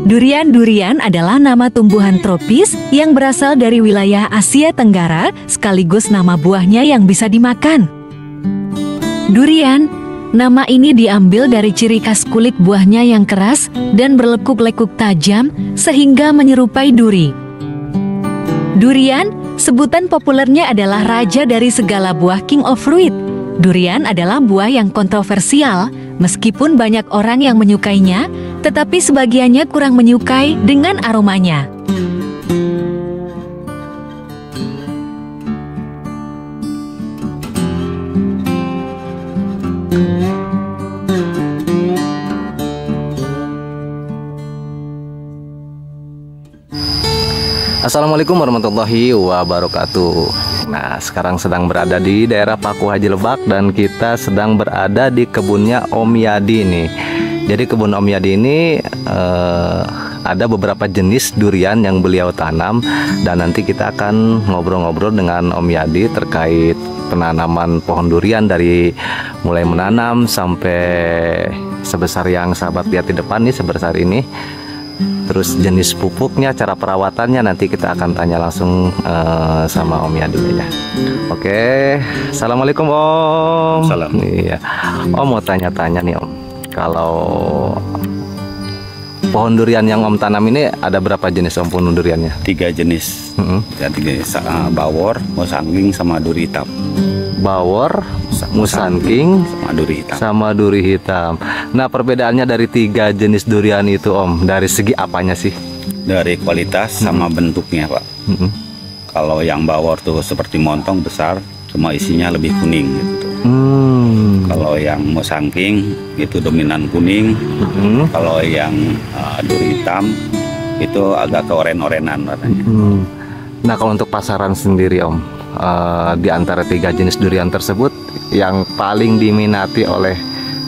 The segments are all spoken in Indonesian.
Durian-durian adalah nama tumbuhan tropis yang berasal dari wilayah Asia Tenggara, sekaligus nama buahnya yang bisa dimakan. Durian, nama ini diambil dari ciri khas kulit buahnya yang keras dan berlekuk-lekuk tajam sehingga menyerupai duri. Durian, sebutan populernya adalah raja dari segala buah, King of Fruit. Durian adalah buah yang kontroversial, meskipun banyak orang yang menyukainya, tetapi sebagiannya kurang menyukai dengan aromanya. Assalamualaikum warahmatullahi wabarakatuh. Nah, sekarang sedang berada di daerah Paku Haji Lebak dan kita sedang berada di kebunnya Om Yadi nih. Jadi kebun Om Yadi ini ada beberapa jenis durian yang beliau tanam dan nanti kita akan ngobrol-ngobrol dengan Om Yadi terkait penanaman pohon durian dari mulai menanam sampai sebesar yang sahabat lihat di depan nih, sebesar ini. Terus jenis pupuknya, cara perawatannya nanti kita akan tanya langsung sama Om Yadi ya. Oke, assalamualaikum Om. Salam. Iya, Om mau tanya-tanya nih Om. Kalau pohon durian yang Om tanam ini ada berapa jenis Om pohon duriannya? 3 jenis. Jadi bawor, musangking, sama duri hitam. Bawor, musangking, sama duri hitam. Nah, perbedaannya dari 3 jenis durian itu Om, dari segi apanya sih? Dari Kualitas sama bentuknya Pak. Kalau yang bawor tuh seperti montong besar, cuma isinya lebih kuning gitu. Kalau yang musangking itu dominan kuning. Kalau yang duri hitam itu agak keoren-orenan warnanya. Nah, kalau untuk pasaran sendiri Om, di antara 3 jenis durian tersebut yang paling diminati oleh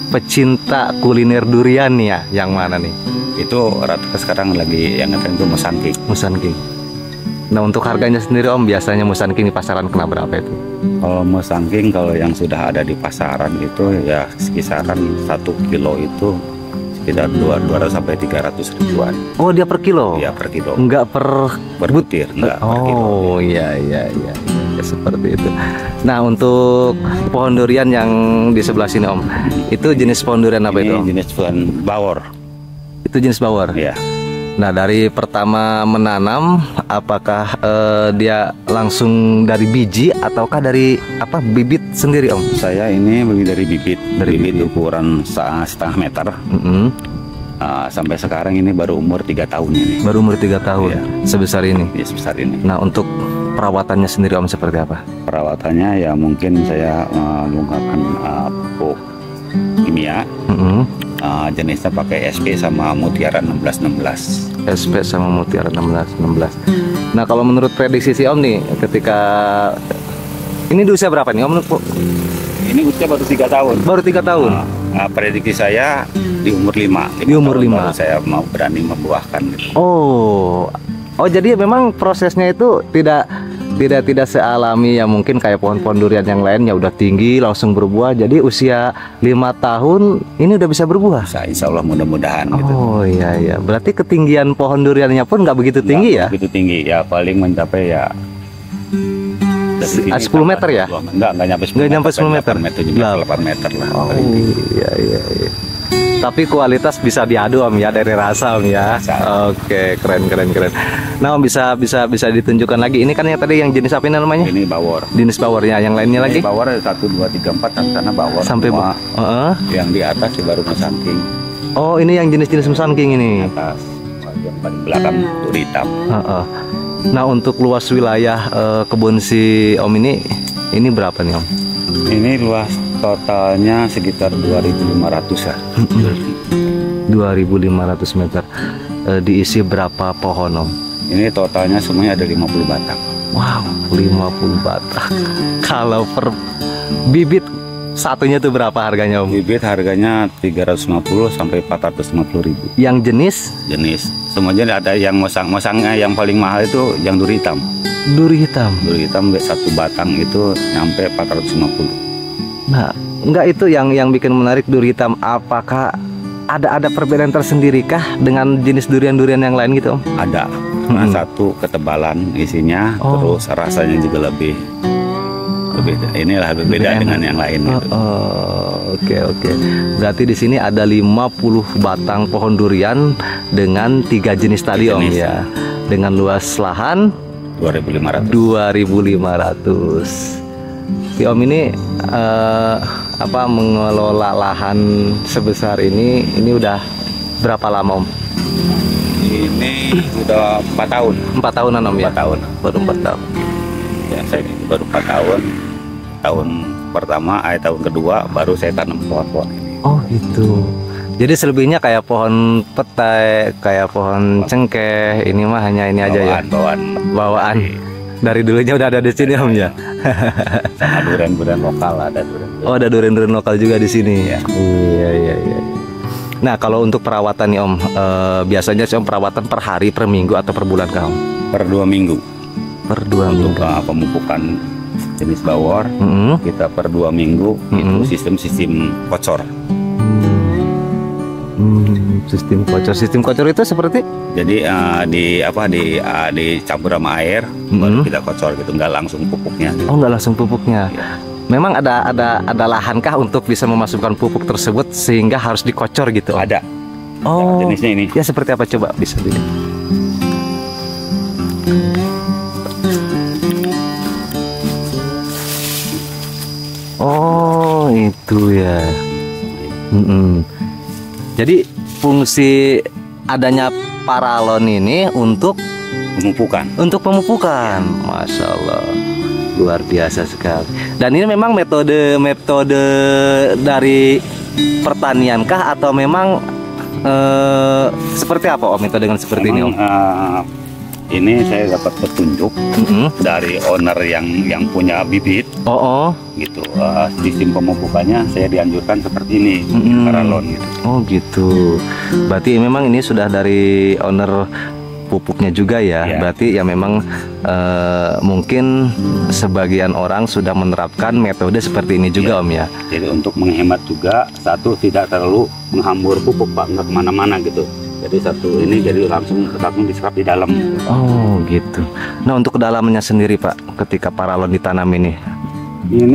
pecinta kuliner durian nih ya, yang mana nih? Itu rata sekarang lagi yang ngetren itu musangking. Musangking. Nah, untuk harganya sendiri Om, biasanya musangking di pasaran kena berapa itu? Kalau musangking, kalau yang sudah ada di pasaran itu ya kisaran 1 kilo itu sekitar 200 sampai 300 ribuan. Oh, dia per kilo? Iya, per kilo. Enggak per butir, enggak per kilo. Oh, iya ya, seperti itu. Nah, untuk pohon durian yang di sebelah sini Om, itu jenis pohon durian apa itu Om? Jenis pohon bawor. Itu jenis bawor? Iya. Nah, dari pertama menanam, apakah dia langsung dari biji ataukah dari apa bibit sendiri Om? Saya ini beli dari bibit. Dari bibit ukuran setengah meter. Sampai sekarang ini baru umur 3 tahun ini. Baru umur 3 tahun, iya. Sebesar ini? Iya, sebesar ini. Nah, untuk perawatannya sendiri Om seperti apa? Perawatannya ya mungkin saya menggunakan pupuk kimia. Jenisnya pakai SP sama Mutiara 1616. SP sama Mutiara 1616. Nah, kalau menurut prediksi si Om nih, ketika ini di usia berapa nih Om? Ini usia baru 3 tahun. Baru 3 tahun. Prediksi saya di umur 5. Di umur 5 saya mau berani membuahkan gitu. Oh, jadi memang prosesnya itu tidak sealami ya mungkin kayak pohon-pohon durian yang lainnya udah tinggi langsung berbuah. Jadi usia 5 tahun ini udah bisa berbuah. Insya Allah mudah-mudahan gitu. Oh iya. Berarti ketinggian pohon duriannya pun nggak begitu tinggi ya? Begitu tinggi ya, paling mencapai ya 10 meter ya? Enggak nyampe 10 meter. 8 meter lah. Oh iya. Tapi kualitas bisa diadu Om ya, dari rasa Om ya. Oke, keren. Nah Om, bisa ditunjukkan lagi. Ini kan yang tadi yang jenis apa ini namanya? Ini bawor. Jenis bawornya, yang lainnya lagi? Bawor ada 1, 2, 3, 4 dan sana bawor. Sampai yang di atas ya baru musangking. Oh, ini yang jenis musangking ini. Atas, yang paling belakang duri hitam. Nah, untuk luas wilayah kebun si Om ini berapa nih Om? Ini luas totalnya sekitar 2.500 ya. 2.500 meter. Diisi berapa pohon Om? Ini totalnya semuanya ada 50 batang. Wow, 50 batang. Kalau per bibit satunya tuh berapa harganya Om? Bibit harganya 350 sampai 450 ribu. Yang jenis semuanya ada. Yang musangnya yang paling mahal itu yang duri hitam. Duri hitam 1 batang itu nyampe 450. Nah, enggak, itu yang bikin menarik duri hitam. Apakah ada perbedaan tersendiri kah dengan jenis durian-durian yang lain gitu Om? Ada. Nah, satu ketebalan isinya, terus rasanya juga lebih inilah berbeda dengan yang lain. Gitu. Oke. Berarti di sini ada 50 batang pohon durian dengan 3 jenis tadi Om ya. Dengan luas lahan 2.500. Si Om ini mengelola lahan sebesar ini udah berapa lama Om? Ini sudah 4 tahun. 4 tahunan Om ya? 4 tahun. Baru 4 tahun. Ya, saya baru 4 tahun. Tahun pertama, tahun kedua baru saya tanam pohon-pohon ini. Oh gitu. Jadi selebihnya kayak pohon petai, kayak pohon cengkeh. Ini mah hanya ini aja ya. Bawaan. Dari dulunya udah ada di sini Om ya. Sama durian-durian lokal ada durian. Oh, ada durian-durian lokal juga di sini. Ya. Iya. Nah, kalau untuk perawatan nih Om, biasanya sih Om perawatan per hari, per minggu atau per bulan kah Om? Per 2 minggu. Per 2 minggu. Untuk pemupukan jenis bawor, kita per 2 minggu itu sistem kocor. Sistem kocor itu seperti? Jadi dicampur sama air, baru kita kocor gitu, nggak langsung pupuknya. Gitu. Oh, nggak langsung pupuknya. Ya. Memang ada lahankah untuk bisa memasukkan pupuk tersebut sehingga harus dikocor gitu? Ada. Oh, jenisnya ini. Ya seperti apa coba bisa dilihat? Oh, itu ya. Jadi fungsi adanya paralon ini untuk pemupukan. Masya Allah, luar biasa sekali. Dan ini memang metode dari pertanian kah atau memang seperti apa Om metode dengan seperti ini Om? Ini saya dapat petunjuk dari owner yang punya bibit. Gitu. Sistem pemupukannya saya dianjurkan seperti ini, paralon gitu. Oh gitu. Berarti memang ini sudah dari owner pupuknya juga ya. Berarti ya memang mungkin sebagian orang sudah menerapkan metode seperti ini juga Om ya. Jadi untuk menghemat juga, satu tidak terlalu menghambur pupuk Pak, nggak kemana-mana gitu. Jadi satu ini jadi langsung diserap di dalam. Oh gitu. Nah untuk kedalamannya sendiri Pak, ketika paralon ditanam ini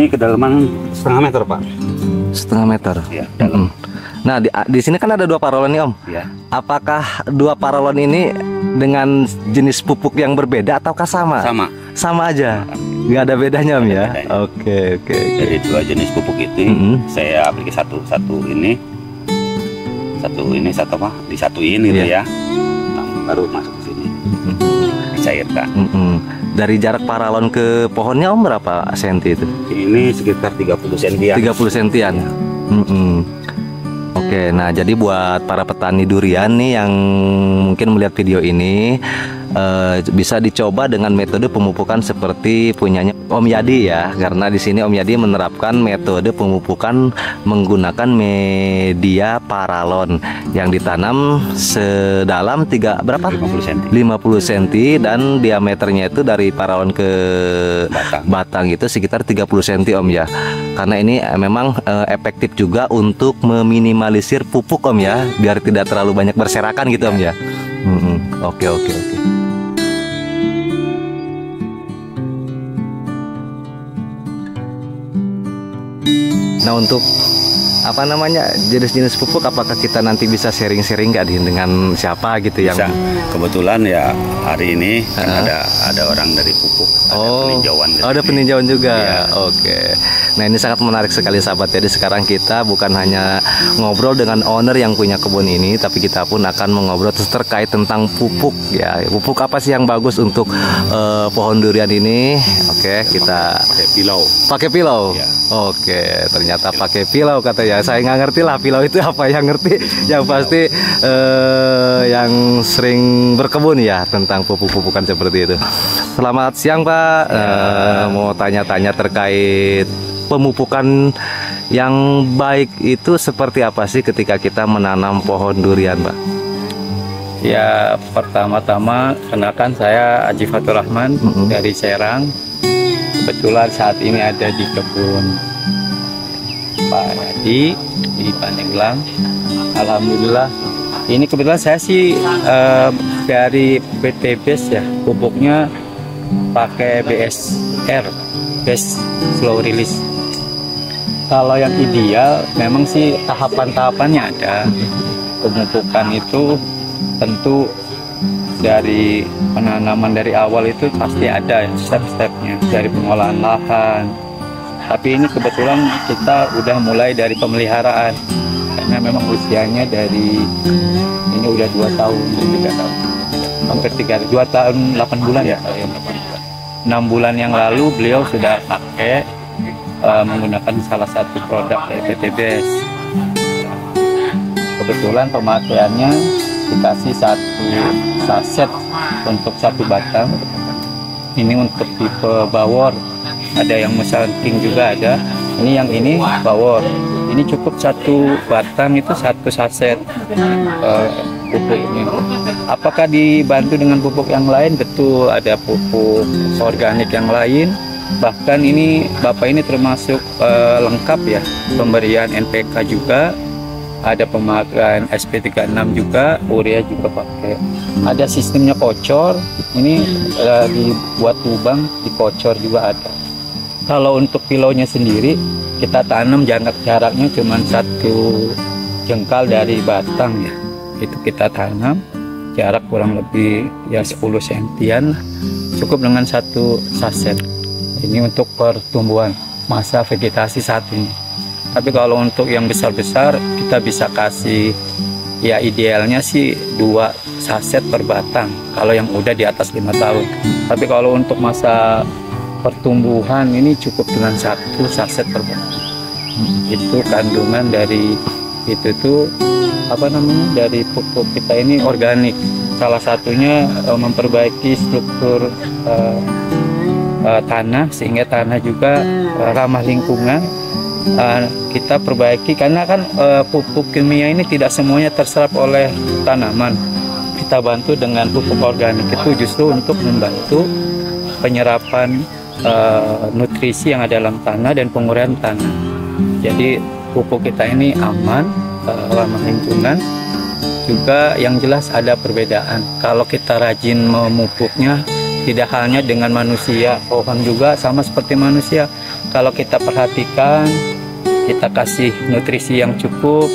kedalaman 0,5 meter Pak. 0,5 meter. Ya, dalam. Nah di sini kan ada 2 paralon nih Om. Ya. Apakah 2 paralon ini dengan jenis pupuk yang berbeda ataukah sama? Sama aja. Nggak ada bedanya Om ya. Oke. Jadi 2 jenis pupuk itu saya aplikasi satu ini disatuin gitu ya. Nah, baru masuk ke sini. Dicairkan. Dari jarak paralon ke pohonnya Om berapa senti itu? Ini sekitar 30 sentian. 30 sentian. Oke, nah jadi buat para petani durian nih yang mungkin melihat video ini bisa dicoba dengan metode pemupukan seperti punyanya Om Yadi ya, karena di sini Om Yadi menerapkan metode pemupukan menggunakan media paralon yang ditanam sedalam 50 cm dan diameternya itu dari paralon ke batang itu sekitar 30 cm Om ya. Karena ini memang efektif juga untuk meminimalisir pupuk Om ya, biar tidak terlalu banyak berserakan gitu Om ya. Oke. Nah untuk jenis-jenis pupuk, apakah kita nanti bisa sharing-sharing nggak dengan siapa gitu yang bisa. Kebetulan ya hari ini kan ada orang dari pupuk, ada peninjauan. Ada peninjauan juga. Ya. Oke. Nah ini sangat menarik sekali sahabat. Jadi sekarang kita bukan hanya ngobrol dengan owner yang punya kebun ini, tapi kita pun akan mengobrol terkait tentang pupuk ya. Pupuk apa sih yang bagus untuk pohon durian ini? Oke, kita pakai pilau. Ya. Oke, ternyata pakai pilau katanya. Saya nggak ngerti lah pilau itu apa, yang ngerti yang pasti yang sering berkebun ya tentang pupuk-pupukan seperti itu. Selamat siang Pak. Mau tanya-tanya terkait pemupukan yang baik itu seperti apa sih ketika kita menanam pohon durian Pak? Ya pertama-tama kenalkan saya Haji Fatur Rahman dari Serang. Kebetulan saat ini ada di kebun Pak Adi di Pandeglang. Alhamdulillah. Ini kebetulan saya sih dari PT BES ya, pupuknya pakai BSR, Best Slow Release. Kalau yang ideal memang sih tahapan-tahapannya ada. Pemupukan itu tentu dari penanaman dari awal itu pasti ada step-stepnya, dari pengolahan lahan. Tapi ini kebetulan kita udah mulai dari pemeliharaan, karena memang usianya dari ini udah 2 tahun, 3 tahun, hampir 2 tahun 8 bulan ya. 6 bulan yang lalu beliau sudah pakai menggunakan salah satu produk dari PT BES. Kebetulan pemakaiannya dikasih 1 saset untuk 1 batang. Ini untuk tipe bawor, ada yang musalking juga ada. Ini bawor. Ini cukup 1 batang itu 1 saset pupuknya. Apakah dibantu dengan pupuk yang lain? Betul, ada pupuk organik yang lain. Bahkan ini Bapak ini termasuk lengkap ya, pemberian NPK juga, ada pemakaian SP36 juga, urea juga pakai. Ada sistemnya kocor, ini dibuat lubang, dikocor juga ada. Kalau untuk kilonya sendiri, kita tanam jaraknya cuma 1 jengkal dari batang ya. Itu kita tanam, jarak kurang lebih ya 10 sentian, cukup dengan 1 saset. Ini untuk pertumbuhan masa vegetasi saat ini. Tapi kalau untuk yang besar-besar kita bisa kasih, ya idealnya sih 2 saset per batang kalau yang udah di atas 5 tahun. Tapi kalau untuk masa pertumbuhan ini cukup dengan 1 saset per batang. Itu kandungan dari itu tuh dari pupuk kita ini organik. Salah satunya memperbaiki struktur tanah sehingga tanah juga ramah lingkungan. Kita perbaiki karena kan pupuk kimia ini tidak semuanya terserap oleh tanaman. Kita bantu dengan pupuk organik itu justru untuk membantu penyerapan nutrisi yang ada dalam tanah dan penguraian tanah. Jadi pupuk kita ini aman, ramah lingkungan. Juga yang jelas ada perbedaan. Kalau kita rajin memupuknya, tidak hanya dengan manusia, pohon juga sama seperti manusia. Kalau kita perhatikan, kita kasih nutrisi yang cukup,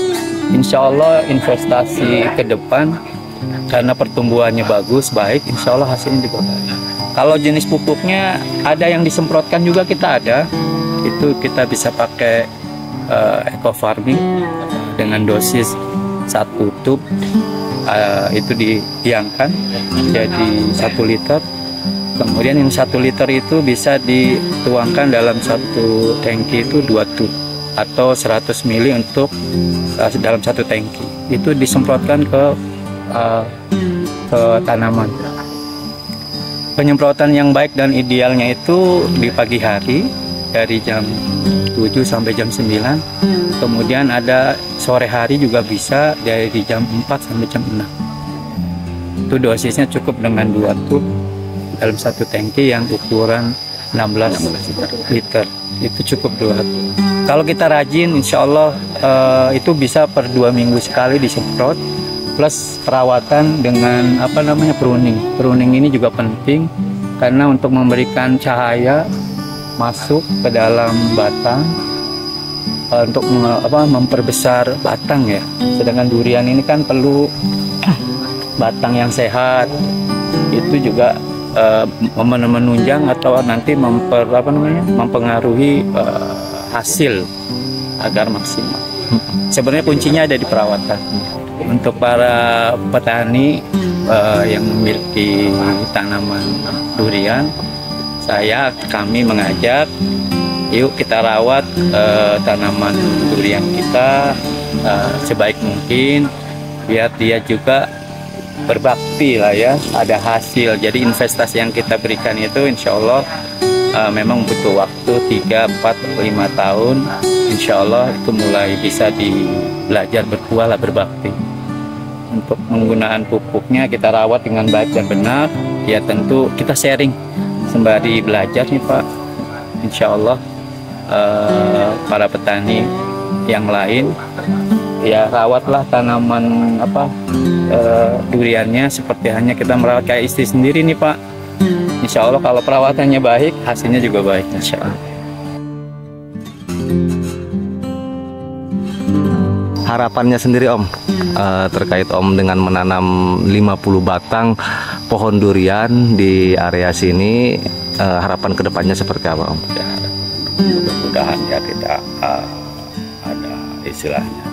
insya Allah investasi ke depan, karena pertumbuhannya bagus, baik, insya Allah hasilnya juga baik. Kalau jenis pupuknya ada yang disemprotkan juga kita ada, itu kita bisa pakai eco farming dengan dosis 1 tub, itu didiamkan jadi 1 liter. Kemudian yang 1 liter itu bisa dituangkan dalam 1 tangki itu 2 tub atau 100 ml untuk dalam 1 tangki. Itu disemprotkan ke tanaman. Penyemprotan yang baik dan idealnya itu di pagi hari dari jam 7 sampai jam 9. Kemudian ada sore hari juga bisa dari jam 4 sampai jam 6. Itu dosisnya cukup dengan 2 tub dalam 1 tangki yang ukuran 16 liter. Itu cukup 2 tub. Kalau kita rajin, insya Allah itu bisa per 2 minggu sekali disemprot. Plus perawatan dengan pruning. Pruning ini juga penting karena untuk memberikan cahaya masuk ke dalam batang, untuk memperbesar batang ya. Sedangkan durian ini kan perlu batang yang sehat. Itu juga menunjang atau nanti mempengaruhi hasil agar maksimal. Sebenarnya kuncinya ada di perawatan. Untuk para petani yang memiliki tanaman durian, kami mengajak, yuk kita rawat tanaman durian kita sebaik mungkin, biar dia juga berbakti lah ya, ada hasil. Jadi investasi yang kita berikan itu insya Allah memang butuh waktu 3, 4, 5 tahun. Insya Allah itu mulai bisa belajar berbuah lah, berbakti. Untuk penggunaan pupuknya kita rawat dengan baik dan benar. Ya tentu kita sharing sembari belajar nih Pak. Insya Allah para petani yang lain. Ya rawatlah tanaman duriannya seperti hanya kita merawat kayak istri sendiri nih Pak. Insya Allah kalau perawatannya baik, hasilnya juga baik Insya Allah. Harapannya sendiri Om, terkait Om dengan menanam 50 batang pohon durian di area sini, harapan kedepannya seperti apa Om? Ya, mudah-mudahan ya kita ada istilahnya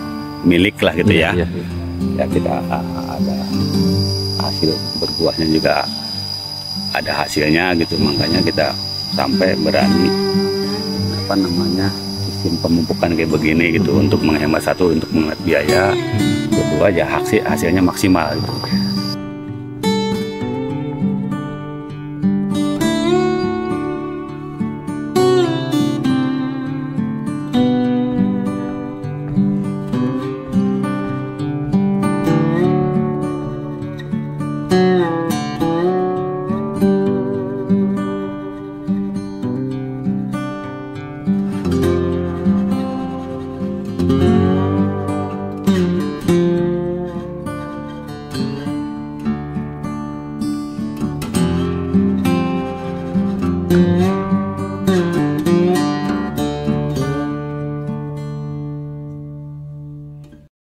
milik lah gitu ya. Iya. Ya kita ada hasil berbuahnya juga, ada hasilnya gitu, makanya kita sampai berani sistem pemupukan kayak begini gitu, untuk menghemat satu, untuk menghemat biaya, kedua ya hasilnya maksimal gitu.